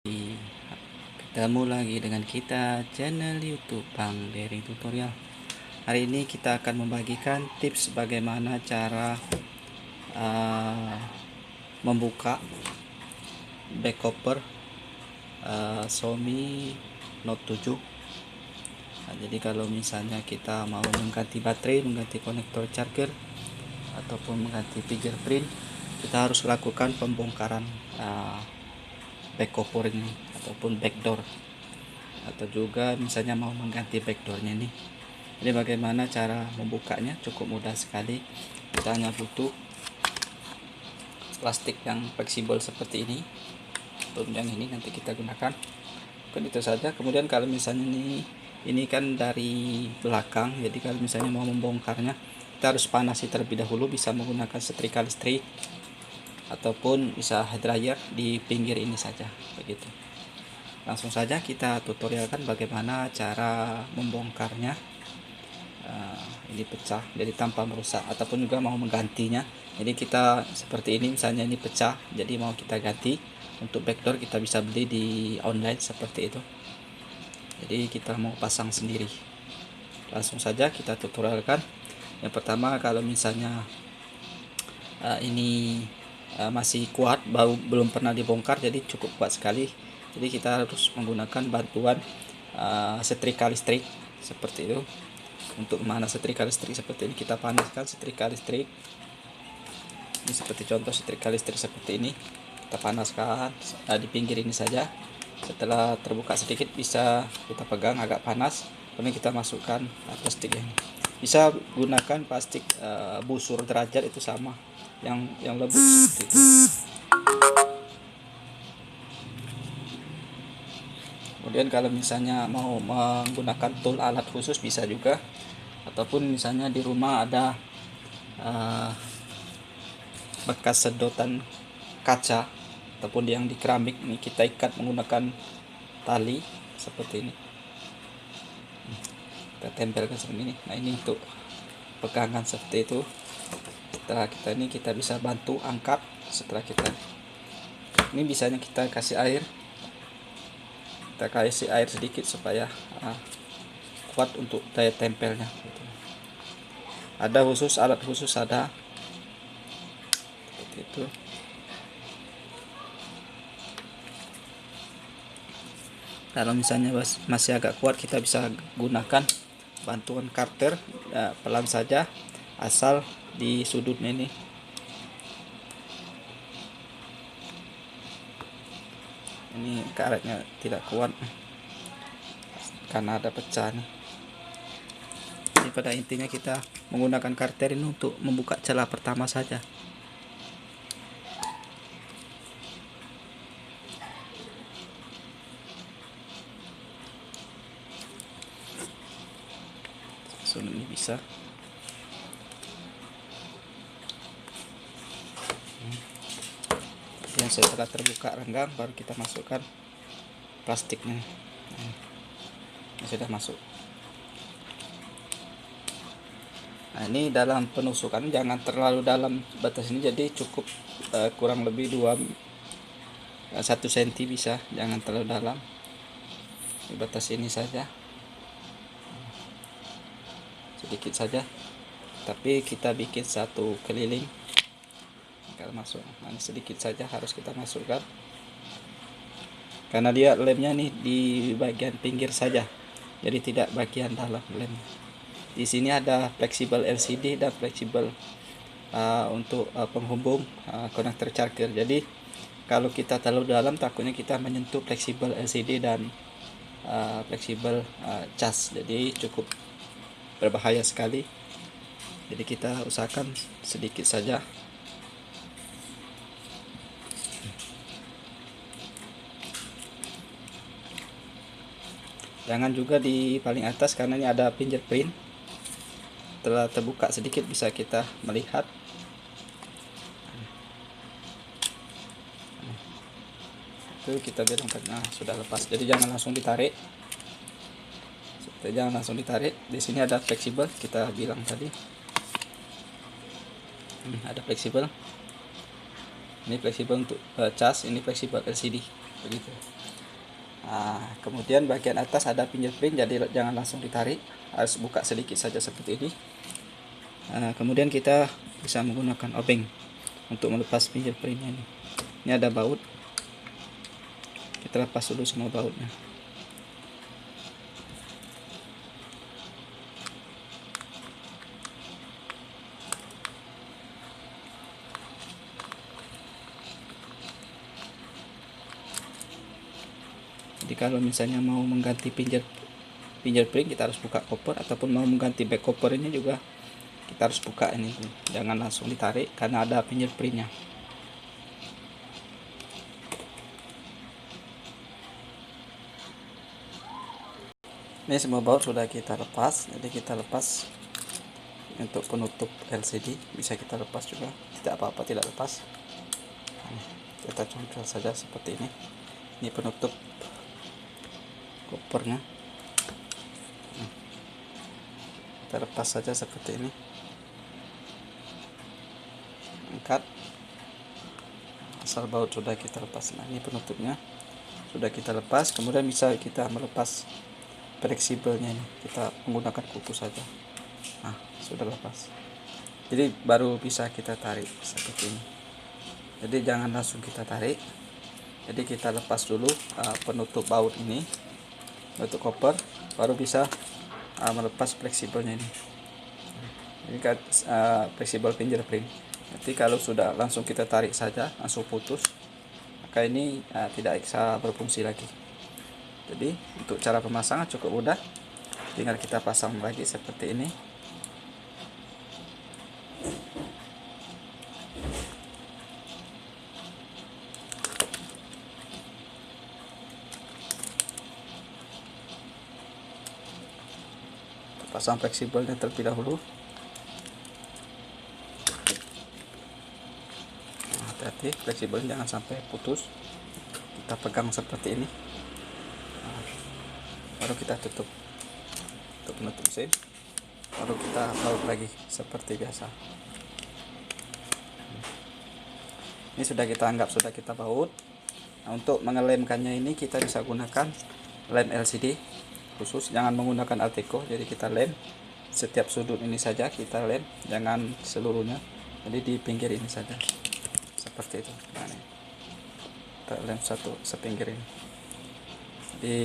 Ketemu lagi dengan kita channel YouTube Bang Dery Tutorial. Hari ini kita akan membagikan tips bagaimana cara membuka back cover Xiaomi Note 7. Jadi kalau misalnya kita mau mengganti baterai, mengganti konektor charger ataupun mengganti fingerprint, kita harus lakukan pembongkaran back cover ini ataupun backdoor, atau juga misalnya mau mengganti backdoornya nih. Jadi bagaimana cara membukanya? Cukup mudah sekali. Kita hanya butuh plastik yang fleksibel seperti ini, yang ini nanti kita gunakan. Bukan itu saja. Kemudian kalau misalnya ini kan dari belakang, jadi kalau misalnya mau membongkarnya, kita harus panasi terlebih dahulu. Bisa menggunakan setrika listrik ataupun bisa hair dryer di pinggir ini saja, begitu. Langsung saja kita tutorialkan bagaimana cara membongkarnya. Ini pecah, jadi tanpa merusak, ataupun juga mau menggantinya. Jadi kita seperti ini, misalnya ini pecah, jadi mau kita ganti. Untuk backdoor kita bisa beli di online seperti itu. Jadi kita mau pasang sendiri. Langsung saja kita tutorialkan. Yang pertama, kalau misalnya ini masih kuat, belum pernah dibongkar, jadi cukup kuat sekali. Jadi kita harus menggunakan bantuan setrika listrik seperti itu. Untuk mana setrika listrik seperti ini, kita panaskan setrika listrik. Ini seperti contoh setrika listrik seperti ini. Kita panaskan di pinggir ini saja. Setelah terbuka sedikit, bisa kita pegang agak panas. Kemudian kita masukkan plastik ini. Bisa gunakan plastik busur derajat, itu sama, yang lembut seperti itu. Kemudian kalau misalnya mau menggunakan tool alat khusus bisa juga, ataupun misalnya di rumah ada bekas sedotan kaca ataupun yang di keramik, ini kita ikat menggunakan tali seperti ini. Kita tempelkan seperti ini. Nah, ini untuk pegangan seperti itu. Setelah kita bisa bantu angkat. Setelah ini bisanya kita kasih air. Kita kasih air sedikit supaya kuat untuk daya tempelnya. Ada khusus, alat khusus ada seperti itu. Kalau misalnya masih agak kuat, kita bisa gunakan bantuan karter, pelan saja, asal di sudutnya ini. Ini karetnya tidak kuat karena ada pecah nih. Jadi pada intinya kita menggunakan karter ini untuk membuka celah pertama saja. Ini bisa. Yang setelah terbuka renggang, baru kita masukkan plastiknya. Sudah masuk. Nah, ini dalam penusukan jangan terlalu dalam batas ini, jadi cukup kurang lebih 1 cm bisa, jangan terlalu dalam. Di batas ini saja, sedikit saja, tapi kita bikin 1 keliling agar masuk. Nah, sedikit saja harus kita masukkan karena dia lemnya nih di bagian pinggir saja, jadi tidak bagian dalam lem. Di sini ada fleksibel LCD dan fleksibel untuk penghubung konektor charger. Jadi kalau kita terlalu dalam, takutnya kita menyentuh fleksibel LCD dan fleksibel cas, jadi cukup berbahaya sekali. Jadi kita usahakan sedikit saja. Jangan juga di paling atas karena ini ada fingerprint. Setelah terbuka sedikit bisa kita melihat. Itu kita bilang sudah lepas. Jadi jangan langsung ditarik. Di sini ada fleksibel, kita bilang tadi. Ada fleksibel. Ini fleksibel untuk cas, ini fleksibel LCD, begitu. Nah, kemudian bagian atas ada fingerprint, jadi jangan langsung ditarik, harus buka sedikit saja seperti ini. Kemudian kita bisa menggunakan obeng untuk melepas fingerprintnya ini. Ini ada baut, kita lepas dulu semua bautnya. Jadi kalau misalnya mau mengganti fingerprint kita harus buka koper, ataupun mau mengganti back cover ini juga kita harus buka ini, jangan langsung ditarik karena ada fingerprintnya. Ini semua baut sudah kita lepas, jadi kita lepas untuk penutup LCD bisa kita lepas juga, tidak apa-apa tidak lepas. Kita congkel saja seperti ini. Ini penutup kopernya, kita lepas saja seperti ini, angkat, asal baut sudah kita lepas. Nah, ini penutupnya sudah kita lepas. Kemudian bisa kita melepas fleksibelnya ini, kita menggunakan kuku saja. Nah, sudah lepas, jadi baru bisa kita tarik seperti ini. Jadi jangan langsung kita tarik, jadi kita lepas dulu penutup baut ini, penutup koper, baru bisa melepas fleksibelnya ini. Ini kan fleksibel fingerprint. Nanti kalau sudah langsung kita tarik saja langsung putus, maka ini tidak bisa berfungsi lagi. Jadi untuk cara pemasangan cukup mudah, tinggal kita pasang lagi seperti ini. Pasang fleksibelnya terlebih dahulu. Hati-hati fleksibelnya jangan sampai putus, kita pegang seperti ini. Baru kita tutup untuk menutup mesin, baru kita baut lagi seperti biasa. Ini sudah kita anggap sudah kita baut. Nah, untuk mengelemkannya ini kita bisa gunakan lem LCD khusus, jangan menggunakan Alteco. Jadi kita lem setiap sudut ini saja, kita lem, jangan seluruhnya, jadi di pinggir ini saja seperti itu. Nah, ini kita lem satu sepinggir ini,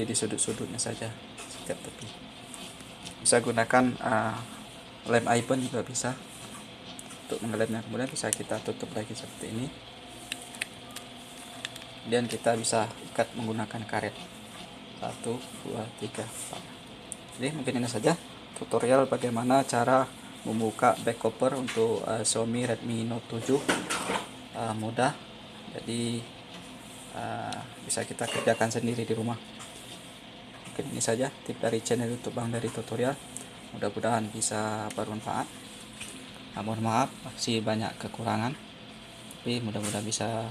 di sudut-sudutnya saja, setiap tepi. Bisa gunakan lem iPhone juga bisa untuk mengelemnya. Kemudian bisa kita tutup lagi seperti ini, kemudian kita bisa ikat menggunakan karet 1, 2, 3, 4. Jadi mungkin ini saja tutorial bagaimana cara membuka back cover untuk Xiaomi Redmi Note 7. Mudah, jadi bisa kita kerjakan sendiri di rumah. Mungkin ini saja tip dari channel YouTube Bang Dari Tutorial, mudah-mudahan bisa bermanfaat. Mohon maaf masih banyak kekurangan, tapi mudah-mudahan bisa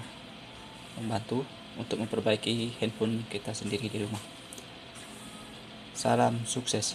membantu untuk memperbaiki handphone kita sendiri di rumah. Salam sukses.